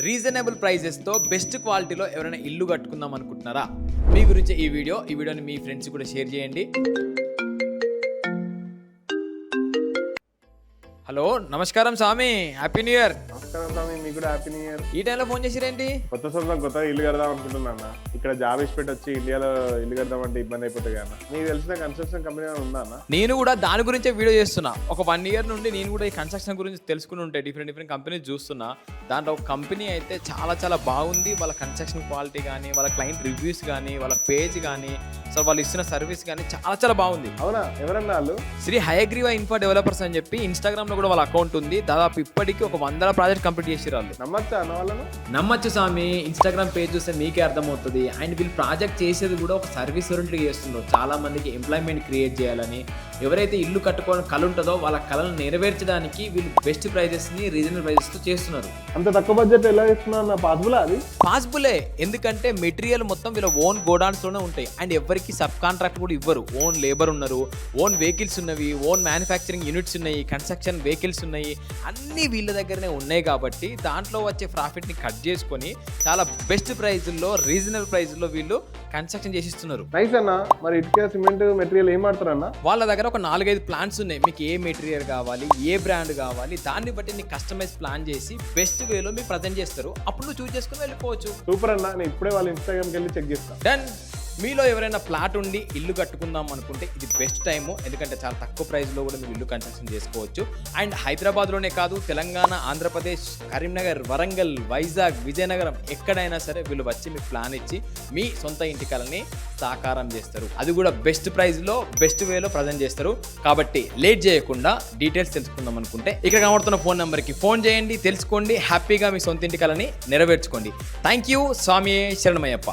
Reasonable ప్రైజెస్తో best క్వాలిటీలో ఎవరైనా ఇల్లు కట్టుకుందాం అనుకుంటున్నారా? మీ గురించి ఈ వీడియోని మీ ఫ్రెండ్స్ కూడా షేర్ చేయండి. హలో, నమస్కారం స్వామి, హ్యాపీ న్యూ ఇయర్. నమస్కారం స్వామి, మీకు కూడా హ్యాపీ న్యూ ఇయర్. ఈ టైంలో ఫోన్ చేసిరేంటి? కొత్త సంవత్సరం కొత్తగా ఇల్లు కడదాం అనుకుంటున్నా. ఇక్కడ జాబ్ ఇచ్చిపెట్టి వచ్చి ఇండియాలో ఇల్లు కడదామంటే ఇబ్బంది అయిపోతుంది కదా. మీకు తెలిసిన కన్స్ట్రక్షన్ కంపెనీ ఉందా అన్న? నేను కూడా దాని గురించే వీడియో చేస్తున్నా. ఒక 1 year నుండి నేను కూడా ఈ కన్స్ట్రక్షన్ గురించి తెలుసుకుని ఉంటే డిఫరెంట్ కంపెనీస్ చూస్తున్నా. దాంట్లో ఒక కంపెనీ అయితే చాలా బాగుంది. వాళ్ళ కన్స్ట్రక్షన్ క్వాలిటీ కానీ, వాళ్ళ క్లయింట్ రివ్యూస్ కానీ, వాళ్ళ పేజ్ కానీ, సో వాళ్ళు ఇస్తున్న సర్వీస్ కానీ చాలా బాగుంది. అవునా? ఎవరన్నా వాళ్ళు? శ్రీ హయగ్రీవ ఇన్ఫో డెవలపర్స్ అని చెప్పి ఇన్స్టాగ్రామ్ లో కూడా వాళ్ళ అకౌంట్ ఉంది. దాదాపు ఇప్పటికీ ఒక 100 ప్రాజెక్ట్ కంప్లీట్ చేసి వాళ్ళు. నమ్మచ్చా అన్న వాళ్ళను? నమ్మచ్చు స్వామి. ఇన్స్టాగ్రామ్ పేజ్ చూస్తే మీకే అర్థమవుతుంది. అండ్ వీళ్ళు ప్రాజెక్ట్ చేసేది కూడా ఒక సర్వీస్ ఓరియంటెడ్ చేస్తున్నారు. చాలా మందికి ఎంప్లాయ్మెంట్ క్రియేట్ చేయాలని, ఎవరైతే ఇల్లు కట్టుకోవడం కళ ఉంటుందో వాళ్ళ కళను నెరవేర్చడానికి వీళ్ళు బెస్ట్ ప్రైజెస్ ని రీజనబుల్ ప్రైజెస్ తో చేస్తున్నారు. అంత తక్కువ బడ్జెట్ ఎలా ఇస్తున్నారు? పాసిబుల్? అది పాసిబులే, ఎందుకంటే మెటీరియల్ మొత్తం వీళ్ళ ఓన్ గోడౌన్స్ లోనే ఉంటాయి. అండ్ ఎవరికి సబ్ కాంట్రాక్ట్ కూడా ఇవ్వరు. ఓన్ లేబర్ ఉన్నారు, ఓన్ వెహికల్స్ ఉన్నవి, ఓన్ మ్యానుఫ్యాక్చరింగ్ యూనిట్స్ ఉన్నాయి, కన్స్ట్రక్షన్ వెహికల్స్ ఉన్నాయి, అన్నీ వీళ్ళ దగ్గరనే ఉన్నాయి. కాబట్టి దాంట్లో వచ్చే ప్రాఫిట్ ని కట్ చేసుకొని చాలా బెస్ట్ ప్రైజ్లో, రీజనబుల్ ప్రైజ్లో వీళ్ళు కన్స్ట్రక్షన్ చేసిస్తున్నారు. నైస్ అన్న. మరి ఇటుక సిమెంట్ మెటీరియల్ ఏం వాడతారన్న? వాళ్ళ దగ్గర ఒక 4-5 ప్లాన్స్ ఉన్నాయి. మీకు ఏ మెటీరియల్ కావాలి, ఏ బ్రాండ్ కావాలి, దాన్ని బట్టి నీకు కస్టమైజ్ ప్లాన్ చేసి బెస్ట్ వేలో మీకు ప్రజెంట్ చేస్తారు. అప్పుడు నువ్వు చూస్ చేసుకుని వెళ్ళిపోవచ్చు. సూపర్ అన్న. నేను ఇప్పుడే వాళ్ళ ఇన్స్టాగ్రామ్కి వెళ్ళి చెక్ చేస్తాను. డన్. మీలో ఎవరైనా ప్లాట్ ఉండి ఇల్లు కట్టుకుందాం అనుకుంటే ఇది బెస్ట్ టైము. ఎందుకంటే చాలా తక్కువ ప్రైస్లో కూడా మీరు ఇల్లు కన్స్ట్రక్షన్ చేసుకోవచ్చు. అండ్ హైదరాబాద్లోనే కాదు, తెలంగాణ, ఆంధ్రప్రదేశ్, కరీంనగర్, వరంగల్, వైజాగ్, విజయనగరం, ఎక్కడైనా సరే వీళ్ళు వచ్చి మీకు ప్లాన్ ఇచ్చి మీ సొంత ఇంటి కలని సాకారం చేస్తారు. అది కూడా బెస్ట్ ప్రైస్లో, బెస్ట్ వేలో ప్రజెంట్ చేస్తారు. కాబట్టి లేట్ చేయకుండా డీటెయిల్స్ తెలుసుకుందాం అనుకుంటే ఇక్కడ కనబడుతున్న ఫోన్ నెంబర్కి ఫోన్ చేయండి, తెలుసుకోండి, హ్యాపీగా మీ సొంత ఇంటి కలని నెరవేర్చుకోండి. Thank you. స్వామి శరణమయ్యప్ప.